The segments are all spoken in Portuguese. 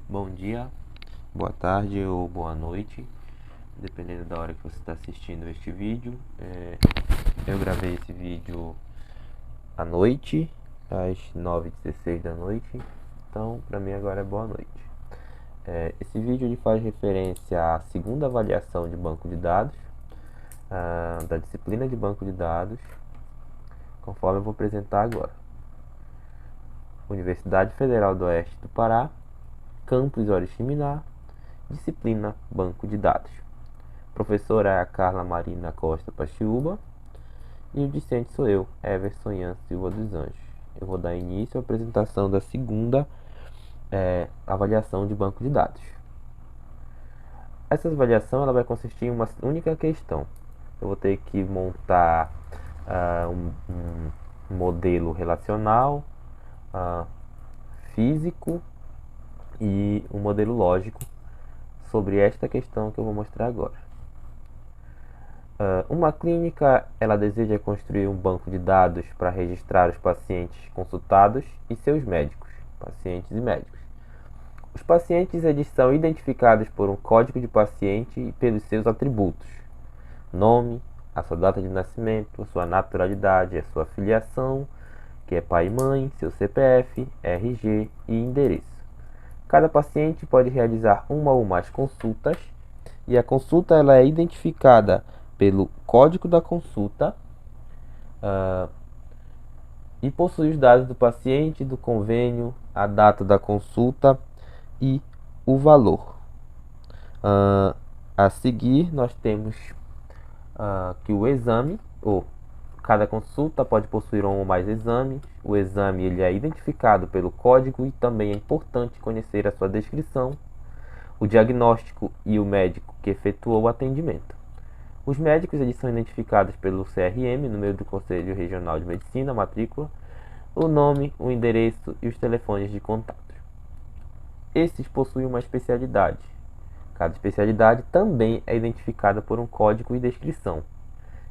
Bom dia, boa tarde ou boa noite, dependendo da hora que você está assistindo este vídeo. Eu gravei esse vídeo à noite, às 9h16 da noite, então para mim agora é boa noite. Esse vídeo ele faz referência à segunda avaliação de banco de dados, da disciplina de banco de dados, conforme eu vou apresentar agora. Universidade Federal do Oeste do Pará, Campus Oriximiná, disciplina Banco de Dados. Professora é a Carla Marina Costa Paxiúba e o discente sou eu, Everson Ian Silva dos Anjos. Eu vou dar início à apresentação da segunda avaliação de banco de dados. Essa avaliação ela vai consistir em uma única questão. Eu vou ter que montar um modelo relacional, físico e um modelo lógico sobre esta questão que eu vou mostrar agora. Uma clínica ela deseja construir um banco de dados para registrar os pacientes consultados e seus médicos, pacientes e médicos. Os pacientes eles são identificados por um código de paciente e pelos seus atributos: nome, a sua data de nascimento, a sua naturalidade, a sua filiação, que é pai e mãe, seu CPF, RG e endereço. Cada paciente pode realizar uma ou mais consultas e a consulta ela é identificada pelo código da consulta e possui os dados do paciente, do convênio, a data da consulta e o valor. A seguir nós temos que o exame, ou cada consulta pode possuir um ou mais exames. O exame ele é identificado pelo código e também é importante conhecer a sua descrição, o diagnóstico e o médico que efetuou o atendimento. Os médicos eles são identificados pelo CRM, número do Conselho Regional de Medicina, matrícula, o nome, o endereço e os telefones de contato. Esses possuem uma especialidade. Cada especialidade também é identificada por um código e descrição.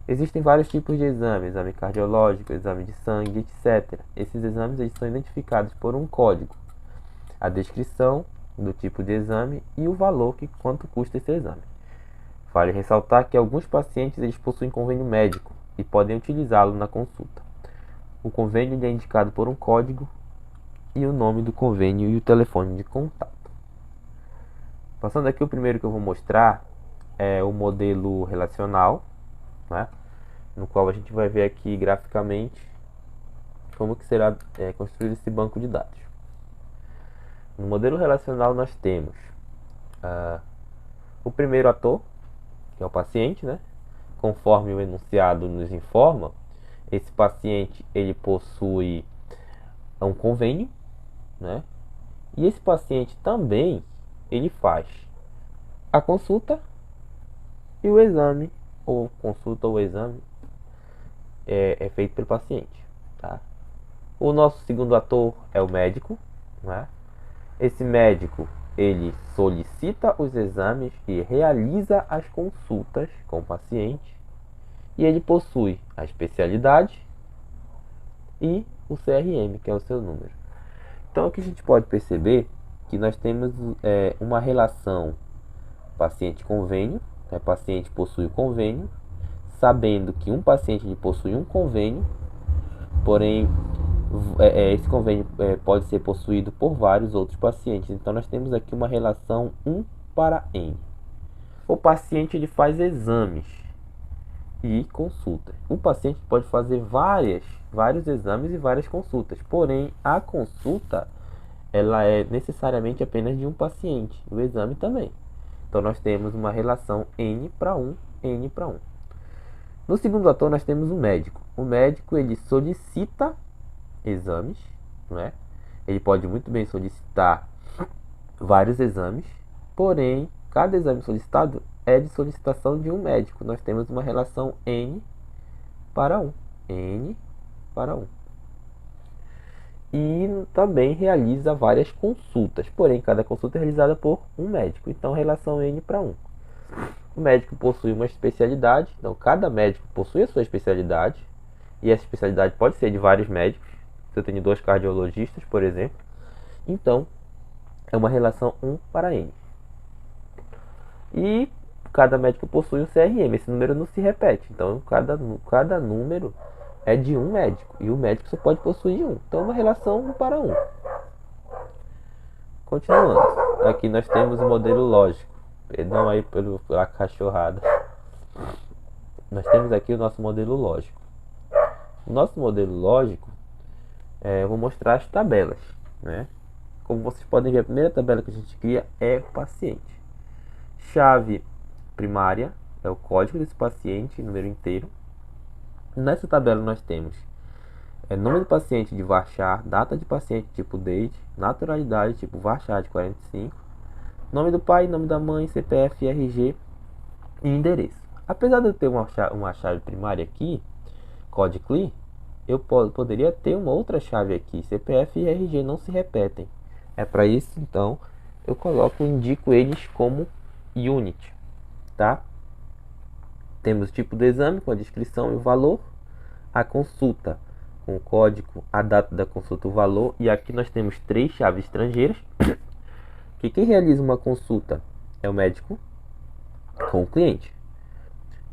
Existem vários tipos de exame cardiológico, exame de sangue, etc. Esses exames eles são identificados por um código, a descrição do tipo de exame e o valor quanto custa esse exame. Vale ressaltar que alguns pacientes eles possuem convênio médico e podem utilizá-lo na consulta. O convênio é indicado por um código e o nome do convênio e o telefone de contato. Passando aqui, o primeiro que eu vou mostrar é o modelo relacional, né, no qual a gente vai ver aqui graficamente como que será construído esse banco de dados. No modelo relacional nós temos o primeiro ator, que é o paciente, né? Conforme o enunciado nos informa, esse paciente ele possui um convênio, né? E esse paciente também ele faz a consulta e o exame, ou consulta ou exame é feito pelo paciente, tá? O nosso segundo ator é o médico, né? Esse médico ele solicita os exames e realiza as consultas com o paciente, e ele possui a especialidade e o CRM, que é o seu número. Então aqui a gente pode perceber que nós temos uma relação paciente-convênio, né? Paciente possui o convênio, sabendo que um paciente ele possui um convênio, porém esse convênio pode ser possuído por vários outros pacientes. Então nós temos aqui uma relação 1 para N. O paciente ele faz exames e consultas. O paciente pode fazer vários exames e várias consultas, porém a consulta ela é necessariamente apenas de um paciente, o exame também. Então nós temos uma relação N para 1, N para 1. No segundo ator nós temos o médico. O médico ele solicita exames, né? Ele pode muito bem solicitar vários exames, porém cada exame solicitado é de solicitação de um médico. Nós temos uma relação N para 1, N para 1. E também realiza várias consultas, porém cada consulta é realizada por um médico. Então relação N para 1. O médico possui uma especialidade, então cada médico possui a sua especialidade, e essa especialidade pode ser de vários médicos. Se eu tenho 2 cardiologistas, por exemplo, então é uma relação 1 para N. E cada médico possui um CRM, esse número não se repete. Então cada número é de um médico, e o médico só pode possuir um. Então é uma relação 1 para 1. Continuando, aqui nós temos o modelo lógico. Perdão aí pela cachorrada. Nós temos aqui o nosso modelo lógico. O nosso modelo lógico, eu vou mostrar as tabelas, né? Como vocês podem ver, a primeira tabela que a gente cria é o paciente. Chave primária é o código desse paciente, número inteiro. Nessa tabela nós temos nome do paciente de varchar, data de paciente tipo date, naturalidade tipo varchar de 45, nome do pai, nome da mãe, CPF, RG e endereço. Apesar de eu ter uma chave primária aqui, código CLI, eu poderia ter uma outra chave aqui, CPF e RG não se repetem. É para isso, então, eu indico eles como unit, tá? Temos o tipo do exame com a descrição e o valor, a consulta com o código, a data da consulta, o valor, e aqui nós temos 3 chaves estrangeiras, que quem realiza uma consulta é o médico com o cliente.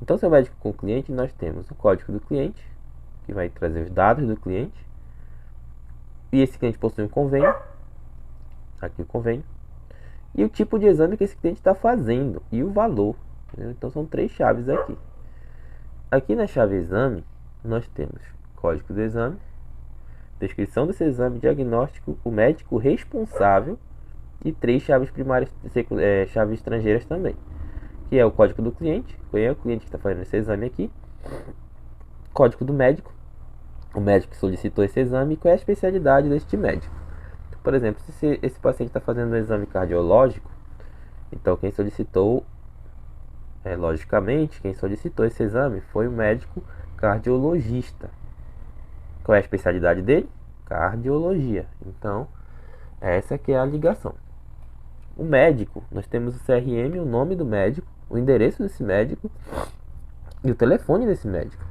Então, se é o médico com o cliente, nós temos o código do cliente, que vai trazer os dados do cliente, e esse cliente possui um convênio, aqui o convênio, e o tipo de exame que esse cliente está fazendo, e o valor. Então, são 3 chaves aqui. Aqui na chave exame, nós temos código do exame, descrição desse exame, diagnóstico, o médico responsável e 3 chaves primárias, chaves estrangeiras também, que é o código do cliente, quem é o cliente que está fazendo esse exame aqui, código do médico, o médico que solicitou esse exame e qual é a especialidade deste médico. Então, por exemplo, se esse paciente está fazendo um exame cardiológico, então quem solicitou, logicamente, quem solicitou esse exame foi o médico cardiologista. Qual é a especialidade dele? Cardiologia. Então, essa aqui é a ligação. O médico, nós temos o CRM, o nome do médico, o endereço desse médico e o telefone desse médico.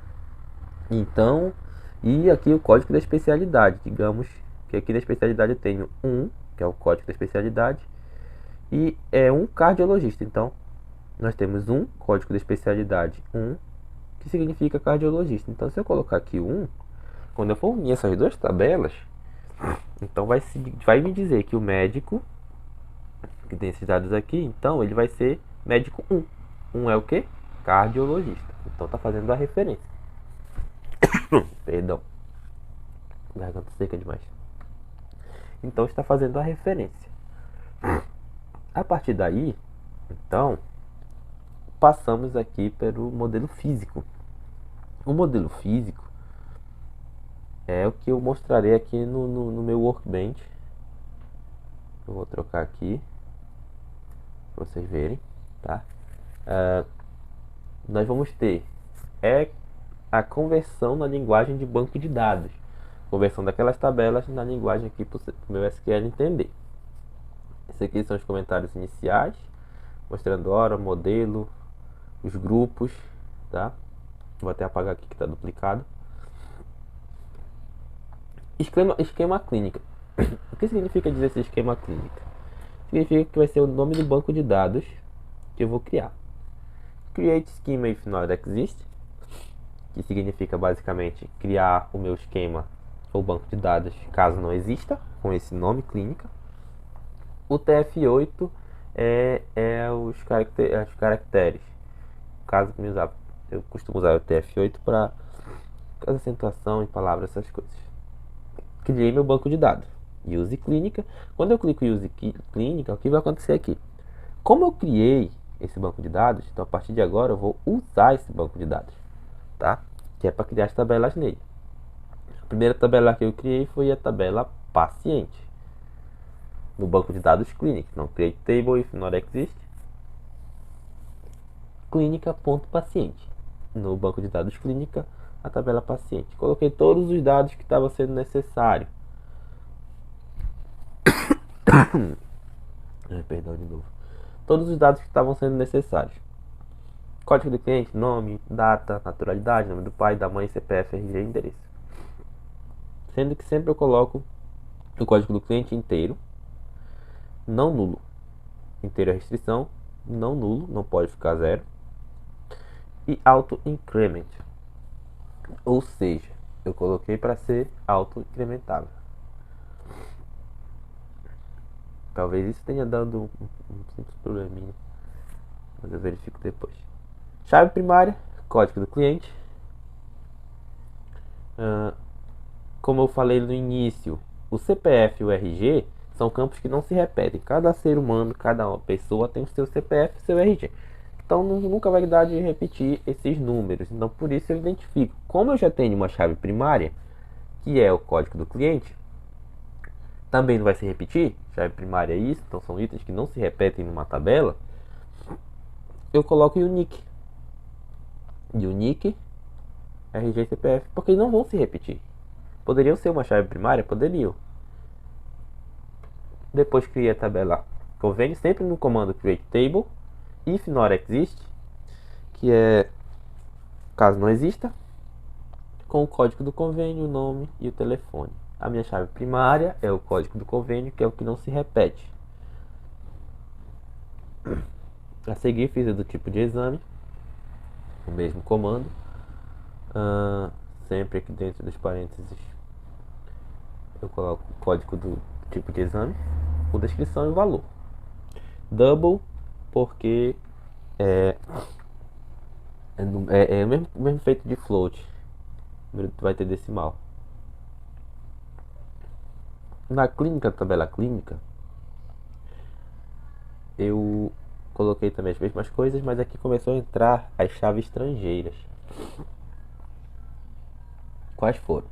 Então, e aqui o código da especialidade. Digamos que aqui na especialidade eu tenho que é o código da especialidade, e é um cardiologista. Então, nós temos um código da especialidade, que significa cardiologista. Então, se eu colocar aqui quando eu for unir essas duas tabelas, então vai me dizer que o médico, que tem esses dados aqui, então ele vai ser médico 1. É o que? Cardiologista. Então está fazendo a referência. Perdão. Garganta seca demais. Então está fazendo a referência. A partir daí, então, passamos aqui para o modelo físico. O modelo físico é o que eu mostrarei aqui no meu workbench. Eu vou trocar aqui para vocês verem, tá? Nós vamos ter a conversão na linguagem de banco de dados, conversão daquelas tabelas na linguagem aqui para o meu SQL entender. Esses aqui são os comentários iniciais, mostrando hora, modelo, os grupos, tá? Vou até apagar aqui que está duplicado. Esquema clínica. O que significa dizer esse esquema clínica? Significa que vai ser o nome do banco de dados que eu vou criar. Create schema if not exist, que significa basicamente criar o meu esquema ou banco de dados caso não exista, com esse nome clínica. O TF8 é os caracteres. Caso eu costumo usar o TF8 para acentuação em palavras, essas coisas. Criei meu banco de dados. Use clínica. Quando eu clico em use clínica, o que vai acontecer aqui? Como eu criei esse banco de dados, então a partir de agora eu vou usar esse banco de dados, tá? Que é para criar as tabelas nele. A primeira tabela que eu criei foi a tabela paciente no banco de dados clínica. Então, create table if not exist clínica.paciente. No banco de dados clínica, a tabela paciente. Coloquei todos os dados que estavam sendo necessário. Perdão de novo. Todos os dados que estavam sendo necessários. Código do cliente, nome, data, naturalidade, nome do pai, da mãe, CPF, RG e endereço. Sendo que sempre eu coloco o código do cliente inteiro. não nulo. Inteira restrição, não nulo, não pode ficar zero. E auto increment, ou seja, eu coloquei para ser auto incrementável. Talvez isso tenha dado um simples probleminha, mas eu verifico depois. Chave primária, código do cliente. Como eu falei no início, o CPF e o RG são campos que não se repetem. Cada ser humano, cada pessoa tem o seu CPF e o seu RG. Então nunca vai dar de repetir esses números. Então por isso eu identifico. Como eu já tenho uma chave primária, que é o código do cliente, também não vai se repetir. Chave primária é isso, então são itens que não se repetem numa tabela. Eu coloco unique. Unique, RG e CPF, porque eles não vão se repetir. Poderiam ser uma chave primária? Poderiam. Depois cria a tabela convênio, sempre no comando create table, if not exist, que é caso não exista, com o código do convênio, o nome e o telefone. A minha chave primária é o código do convênio, que é o que não se repete. A seguir fiz o do tipo de exame, o mesmo comando, sempre aqui dentro dos parênteses eu coloco o código do tipo de exame, a descrição e o valor. Double, porque é o mesmo feito de float, vai ter decimal. Na clínica, tabela clínica, eu coloquei também as mesmas coisas, mas aqui começou a entrar as chaves estrangeiras. Quais foram?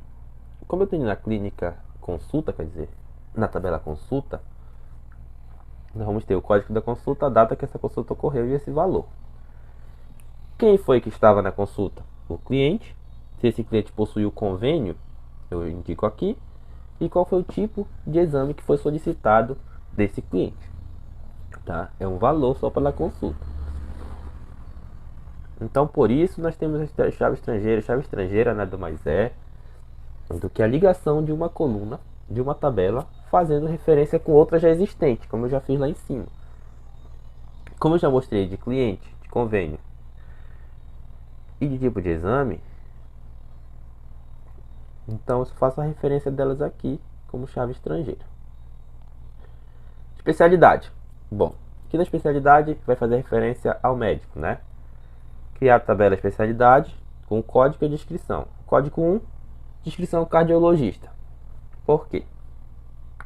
Como eu tenho na clínica consulta, quer dizer, na tabela consulta, nós vamos ter o código da consulta, a data que essa consulta ocorreu e esse valor. Quem foi que estava na consulta? O cliente. Se esse cliente possuiu convênio, eu indico aqui. E qual foi o tipo de exame que foi solicitado desse cliente. Tá? É um valor só pela consulta. Então, por isso, nós temos a chave estrangeira. A chave estrangeira nada mais é do que a ligação de uma coluna, de uma tabela, fazendo referência com outra já existente, como eu já fiz lá em cima. Como eu já mostrei de cliente, de convênio e de tipo de exame, então eu faço a referência delas aqui como chave estrangeira. Especialidade. Bom, aqui na especialidade vai fazer referência ao médico, né? Criar a tabela especialidade com código e descrição. Código 1, descrição cardiologista. Por quê?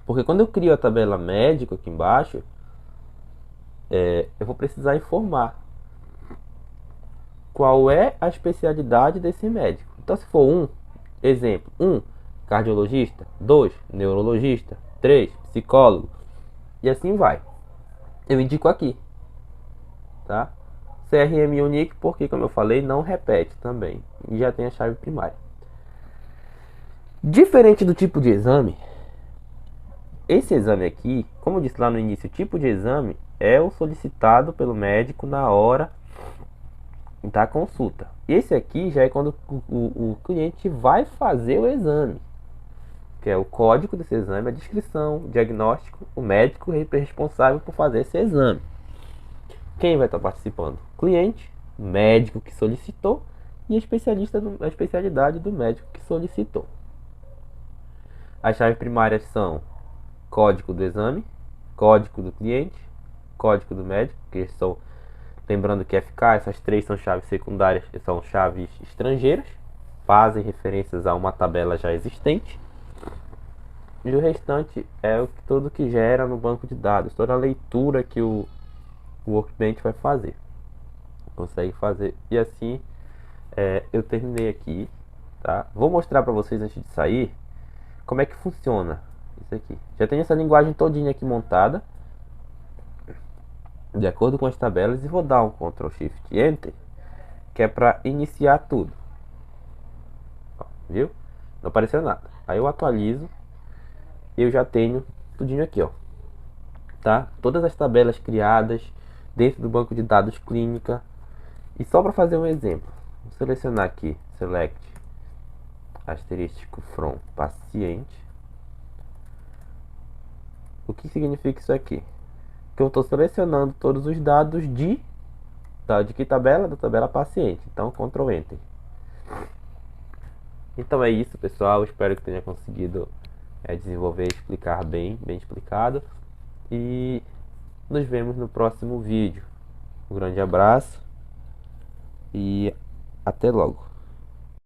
Porque quando eu crio a tabela médico aqui embaixo, eu vou precisar informar qual é a especialidade desse médico. Então, se for um, exemplo, 1, cardiologista, 2, neurologista, 3, psicólogo, e assim vai. Eu indico aqui, tá? CRM unique, porque, como eu falei, não repete também. E já tem a chave primária. Diferente do tipo de exame, esse exame aqui, como eu disse lá no início, o tipo de exame é o solicitado pelo médico na hora da consulta. Esse aqui já é quando o cliente vai fazer o exame, que é o código desse exame, a descrição, o diagnóstico, o médico responsável por fazer esse exame. Quem vai estar participando? O cliente, o médico que solicitou e a especialidade do médico que solicitou. As chaves primárias são código do exame, código do cliente, código do médico, que são, lembrando que FK, essas três são chaves secundárias, são chaves estrangeiras, fazem referências a uma tabela já existente. E o restante é tudo que gera no banco de dados, toda a leitura que o Workbench vai fazer. Consegue fazer. E assim eu terminei aqui, tá? Vou mostrar para vocês antes de sair como é que funciona isso aqui. Já tem essa linguagem todinha aqui montada de acordo com as tabelas, e vou dar um Ctrl Shift Enter, que é para iniciar tudo. Ó, viu? Não apareceu nada. Aí eu atualizo, eu já tenho tudinho aqui, ó. Tá? Todas as tabelas criadas dentro do banco de dados clínica. E só para fazer um exemplo, vou selecionar aqui, select asterístico from paciente. O que significa isso aqui? que eu estou selecionando todos os dados de que tabela? Da tabela paciente. Então, Ctrl Enter. Então é isso, pessoal. Espero que tenha conseguido desenvolver e explicar bem explicado. E nos vemos no próximo vídeo. Um grande abraço e até logo.